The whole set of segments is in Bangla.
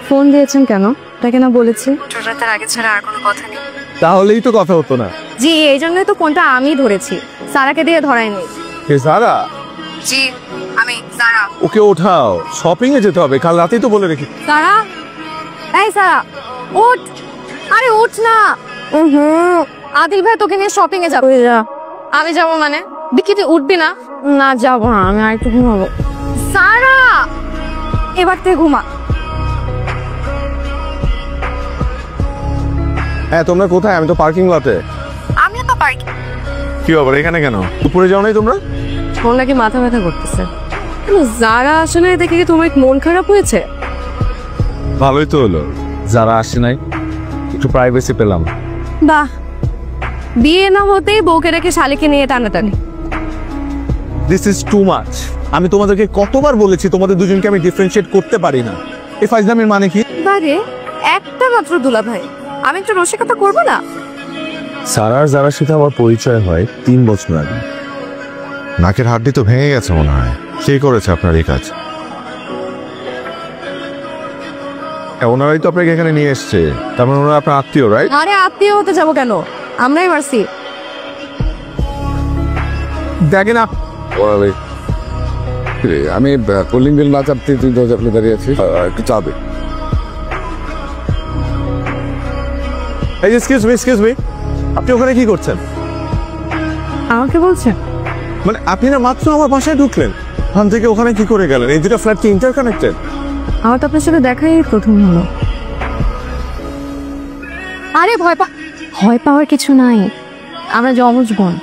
ফোন দিয়েছেন কেন? তাকে না বলেছি রাতের আগে ছাড়া আর কোনো কথা নেই। তাহলেই তো কথা হতো না। জি, এই জন্যই তো ফোনটা আমি ধরেছি, সারাকে দিয়ে ধরাইনি। কে সারা? জি আমি সারা। ওকে ওঠাও, শপিং এ যেতে হবে, কাল রাতেই তো বলে রেখে। সারা, এই সারা ওঠ। আরে ওঠ না। আদিল ভাই তোকে নিয়ে শপিং এ যাবো। আমি যাবো মানে? বিকি তুই উঠবি না? না যাবো না, আমি আর একটু ঘুমাবো। সারা এবার থেকে ঘুমা। হ্যাঁ তোমরা কোথায়? আমি তো পার্কিং লটে। আমিও তো পার্কিং। কি ব্যাপার এখানে কেন? উপরে যাও নাই তোমরা? ফোন নাকি মাথা ব্যথা করতেছে। যারা আসে নাই দেখে কি তোমার মন খারাপ হয়েছে? ভালোই তো হলো, যারা আসে নাই একটু প্রাইভেসি পেলাম। বাহ, বিয়ে না হতেই বউকে রেখে শালিকে নিয়ে টানাটানি। This is too much. আমি তোমাদেরকে কতবার বলেছি তোমাদের দুজনকে আমি ডিফারেন্সিয়েট করতে পারি না। এই ফাইজলামের মানে কি? বারে একটা মাত্র দুলা ভাই, আমি একটু রসিকতা করবো না? সারার যারার সাথে আমার পরিচয় হয় 3 বছর আগে। নাকের হাড্ডি তো ভেঙে গেছে মনে হয়। কে করেছে আপনার এই কাজ? ওনারাই তো আপনাকে এখানে নিয়ে এসছে, তার মানে ওনারা আপনার আত্মীয়, রাইট? আরে আত্মীয় হতে যাবো কেন, আমরাই মারছি। দেখে না আমি কলিং বেল না চাপতে তুই দরজা খুলে দাঁড়িয়ে আছিস, একটু চাবে। এক্সকিউজ মি, আপনি ওখানে কি করছেন? আমাকে বলছেন? মানে আপনি না মাত্র আমার বাসায় ঢুকলেন, ওখান থেকে ওখানে কি করে গেলেন? এই দুটো ফ্ল্যাট কি ইন্টারকানেক্টেড? আমার তো আপনার সাথে দেখাই প্রথম হলো। আরে ভয় পাওয়ার কিছু নাই, আমরা জমজ বোন।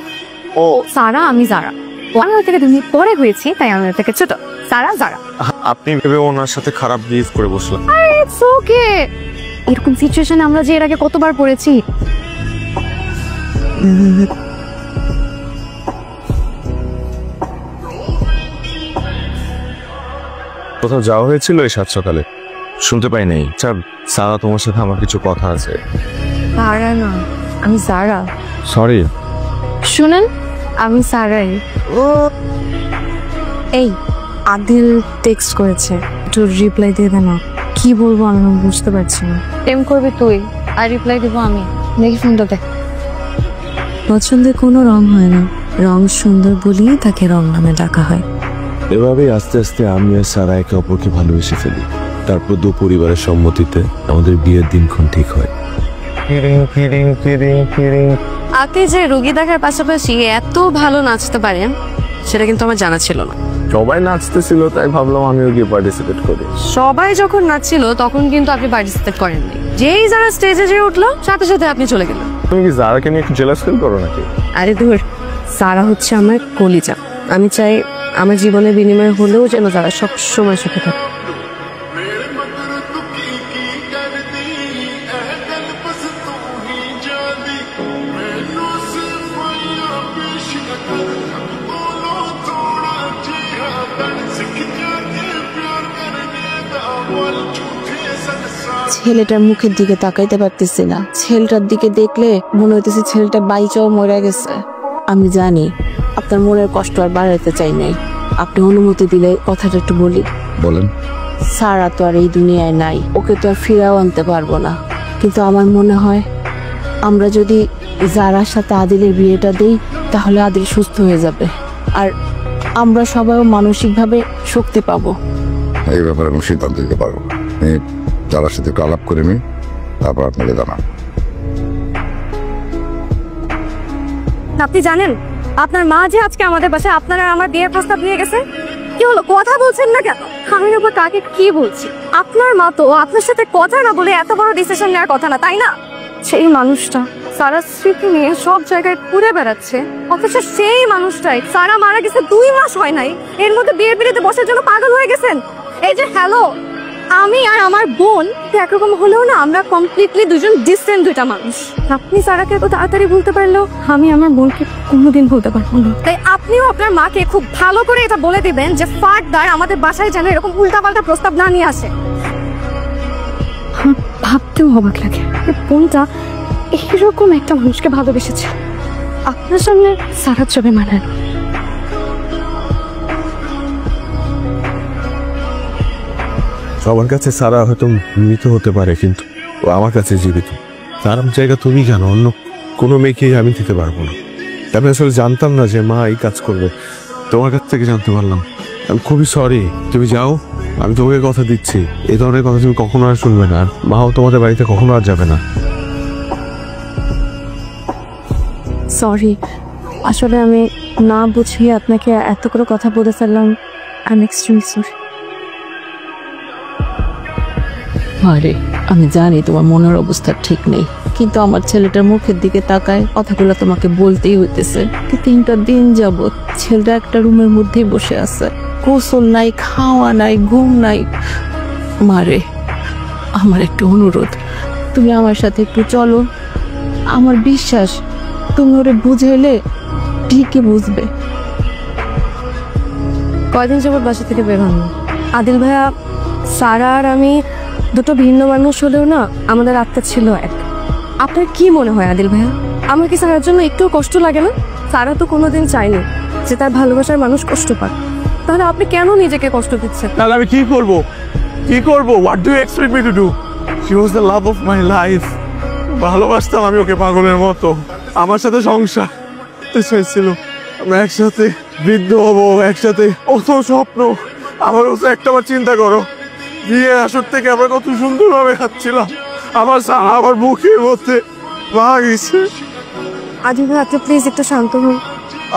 ও সারা, আমি জারা। আমি ওর থেকে 2 মিনিট পরে হয়েছি, তাই আমি ওর থেকে ছোট। সারা জারা। আপনি ভেবে ওনার সাথে খারাপ বিহেভ করে বসলেন। ইটস ওকে, এরকম সিচুয়েশনে আমরা যে এর আগে কতবার পড়েছি। কোথাও যাওয়া হয়েছিল এই সাত সকালে? শুনতে পাই নাই। সারা তোমার সাথে আমার কিছু কথা আছে। সারা না, আমি জারা। সরি। শুনেন, আমি সারাই। এই আদিল টেক্সট করেছে, একটু রিপ্লাই দিয়ে দে না। কি বলবো আমি বুঝতে পারছি না। প্রেম করবি তুই আর রিপ্লাই দিব আমি। দেখি ফোনটা দেখ। পছন্দের কোনো রং হয় না, রং সুন্দর বলেই তাকে রং নামে ডাকা হয়। এভাবেই আস্তে আস্তে আমি আর সারা একে অপরকে ভালোবেসে ফেলি। তারপর 2 পরিবারের সম্মতিতে আমাদের বিয়ের দিনক্ষণ ঠিক হয়। আপনি যে রোগী দেখার পাশাপাশি এত ভালো নাচতে পারেন সেটা কিন্তু আমার জানা ছিল না। সবাই নাচতেছিল তাই ভাবলাম আমিও গিয়ে পার্টিসিপেট করি। সবাই যখন নাচছিল তখন কিন্তু আপনি পার্টিসিপেট করেননি। যেই যারা স্টেজে যে উঠলো সাথে সাথে আপনি চলে গেলেন। তুমি কি জারাকে নিয়ে একটু জেলাস ফিল করো নাকি? আরে ধুর, সারা হচ্ছে আমার কলিজা। আমি চাই আমার জীবনের বিনিময়ে হলেও যেন যারা সব সময় সুখে থাকে। ছেলেটার মুখের দিকে তাকাইতে পারতেছি না। ছেলেটার দিকে দেখলে মনে হইতেছে ছেলেটা বাইচাও মরে গেছে। আমি জানি আপনার মনের কষ্ট আর বাড়াইতে চাই নাই। আপনি অনুমতি দিলে কথাটা একটু বলি। বলেন। সারা তো আর এই দুনিয়ায় নাই, ওকে তো আর ফিরাও আনতে পারবো না। কিন্তু আমার মনে হয় আমরা যদি যারার সাথে আদিলের বিয়েটা দেই তাহলে আদিল সুস্থ হয়ে যাবে, আর আমরা সবাই মানসিকভাবে শক্তি পাবো। এই ব্যাপারে আমি সিদ্ধান্ত দিতে পারবো না। যারার সাথে একটু আলাপ করে নিই, তারপর আপনাকে জানান। আপনি জানেন আপনার মা যে আজকে আমাদের বাসায় আপনার আর আমার বিয়ের প্রস্তাব নিয়ে গেছে? কি হলো, কথা বলছেন না কেন? আমি ওপর কাকে কি বলছি? আপনার মা তো আপনার সাথে কথা না বলে এত বড় ডিসিশন নেওয়ার কথা না, তাই না? সেই মানুষটা সারা স্মৃতি নিয়ে সব জায়গায় ঘুরে বেড়াচ্ছে, অথচ সেই মানুষটাই সারা মারা গেছে 2 মাস হয় নাই, এর মধ্যে বিয়ের বিয়েতে বসার জন্য পাগল হয়ে গেছেন। এই যে হ্যালো, আমি আর আমার বোন একরকম হলেও না আমরা কমপ্লিটলি দুজন ডিসটেন্ট 2টা মানুষ। আপনি সারাকে এত তাড়াতাড়ি ভুলতে পারলেও আমি আমার বোনকে কোনোদিন ভুলতে পারবো না। তাই আপনিও আপনার মাকে খুব ভালো করে এটা বলে দিবেন যে ফার্দার আমাদের বাসায় যেন এরকম উল্টাপাল্টা প্রস্তাব না নিয়ে আসে। ভাবতেও অবাক লাগে বোনটা এরকম একটা মানুষকে ভালোবেসেছে। আপনার সামনে সারা ছবি মানানো। সবার কাছে সারা হয়তো মৃত হতে পারে, কিন্তু ও আমার কাছে জীবিত। তার জায়গা তুমি কেন, অন্য কোনো মেয়েকেই আমি দিতে পারবো না। আমি আসলে জানতাম না যে মা এই কাজ করবে, তোমার কাছ থেকে জানতে পারলাম। আমি খুবই সরি, তুমি যাও, আমি তোমাকে কথা দিচ্ছি এই ধরনের কথা তুমি কখনো আর শুনবে না, আর মাও তোমাদের বাড়িতে কখনো আর যাবে না। সরি, আসলে আমি না বুঝিয়ে আপনাকে এত করে কথা বলে ফেললাম। I am extremely sorry. আরে আমি জানি তোমার মনের অবস্থা ঠিক নেই, কিন্তু আমার ছেলেটার মুখের দিকে তাকায় কথাগুলো তোমাকে বলতেই হইতেছে। 3টা দিন যাবত ছেলেটা একটা রুমের মধ্যেই বসে আছে, গোসল নাই, খাওয়া নাই, ঘুম নাই। মারে, আমার একটু অনুরোধ, তুমি আমার সাথে একটু চলো। আমার বিশ্বাস তুমি ওরে বুঝাইলে ঠিকই বুঝবে। কয়দিন যাবত বাসা থেকে বের হন না। আদিল ভাইয়া, সারা আর আমি দুটো ভিন্ন মানুষ হলেও না আমাদের আত্মা ছিল এক। আপনার কি মনে হয় আদিল ভাইয়া, আমার কি সারার জন্য একটু কষ্ট লাগে না? সারা তো কোনোদিন চাইনি যে তার ভালোবাসার মানুষ কষ্ট পাক, তাহলে আপনি কেন নিজেকে কষ্ট দিচ্ছেন? তাহলে আমি কি করব? What do you expect me to do? She was the love of my life. ভালোবাসতাম আমি ওকে পাগলের মতো, আমার সাথে সংসার ছিল, আমরা একসাথে বৃদ্ধ হবো, একসাথে। কত স্বপ্ন আমার, ওসে একটাবার চিন্তা করো, বিয়ে আসর থেকে আমরা কত সুন্দরভাবে খাচ্ছিলাম, আমার আমার মুখের মধ্যে পা গেছে। আদিল ভাই, আপনি প্লিজ একটু শান্ত হন।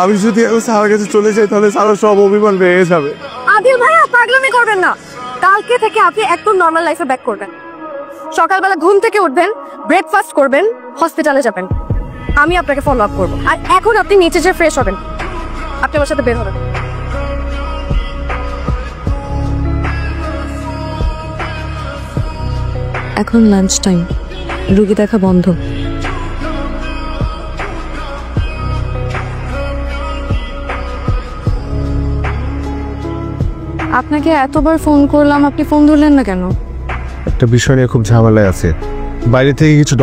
আমি যদি সারার কাছে চলে যাই তাহলে সারা সব অভিমান বেড়ে যাবে। আদিল ভাইয়া, পাগলামি করবেন না। কালকে থেকে আপনি একদম নর্মাল লাইফে ব্যাক করবেন। সকালবেলা ঘুম থেকে উঠবেন, ব্রেকফাস্ট করবেন, হসপিটালে যাবেন, আমি আপনাকে ফলো আপ করবো। আর এখন আপনি নিচে যে ফ্রেশ হবেন, আপনি আমার সাথে বের হবেন। এখন লাঞ্চ টাইম, রুগী দেখা বন্ধ। আপনাকে এতবার ফোন করলাম, আপনি ফোন ধরলেন না কেন? একটা বিষয় নিয়ে খুব ঝামেলায় আছে, বাইরে থেকে কিছু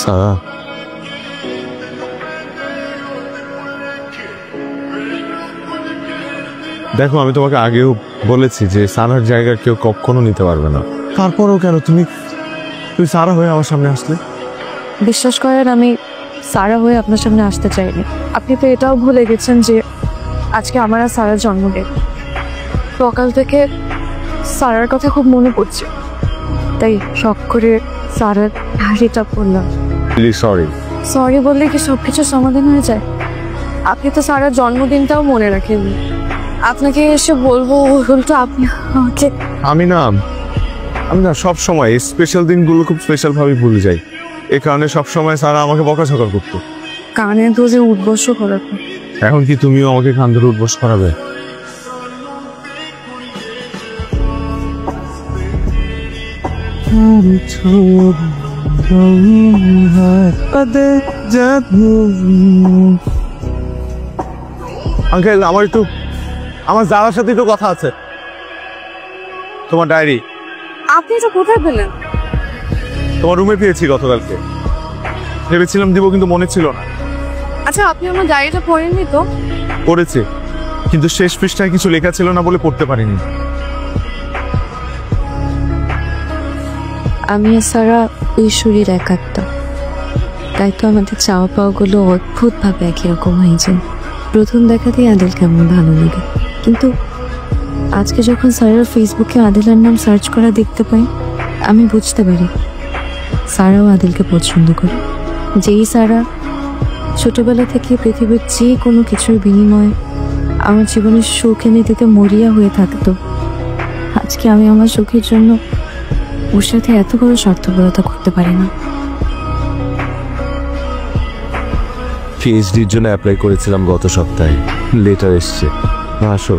সারা, দেখো আমি তোমাকে আগেও বলেছি যে সারার জায়গা কেউ কখনো নিতে পারবে না, তারপরেও কেন তুমি সারা হয়ে আমার সামনে আসলে? বিশ্বাস করেন, আমি সারা হয়ে আপনার সামনে আসতে চাইনি। আপনি তো এটাও ভুলে গেছেন যে আজকে আমার আর সারার জন্মদিন। সকাল থেকে সারার কথা খুব মনে পড়ছে, তাই শখ করে সারার হাড়িটা পড়লাম। সরি সরি বললে কি সবকিছু সমাধান হয়ে যায়? আপনি তো সারার জন্মদিনটাও মনে রাখেননি। আপনাকে এসে বলবো উল্টো আপনি আমাকে। আমি না সব সময় স্পেশাল দিনগুলো খুব স্পেশাল ভাবে ভুলে যাই, এই কারণে সব সময় সারা আমাকে বকাঝকা করতো, কানে ধরে উদ্বস করাতো। এখন কি তুমিও আমাকে কান ধরে উদ্বস করাবে? আঙ্কেল, আমার যাওয়ার সাথে একটু কথা আছে। তোমার ডায়েরি আপনি এটা কোথায় পেলেন? তোমার রুমে পেয়েছি গতকালকে, ভেবেছিলাম দিব কিন্তু মনে ছিল না। আচ্ছা, আপনি আমার ডায়েরিটা পড়েননি তো? পড়েছি, কিন্তু শেষ পৃষ্ঠায় কিছু লেখা ছিল না বলে পড়তে পারিনি। আমি সারা ঈশ্বরীর একাত্মা, তাই তো আমাদের চাওয়া পাওয়াগুলো অদ্ভুতভাবে একই রকম হয়ে যায়। প্রথম দেখাতেই আদিল কেমন ভালো লাগে, কিন্তু আজকে যখন সারার ফেসবুকে আদিলের নাম সার্চ করা দেখতে পাই, আমি বুঝতে পারি সারাও আদিলকে পছন্দ করে। যেই সারা ছোটবেলা থেকে পৃথিবীর যে কোনো কিছুর বিনিময়ে আমার জীবনের সুখ এনে দিতে মরিয়া হয়ে থাকতো, আজকে আমি আমার সুখের জন্য ওর সাথে এত বড় স্বার্থপরতা করতে পারি না। পিএইচডির জন্য অ্যাপ্লাই করেছিলাম গত সপ্তাহে, লেটার এসছে, আসো।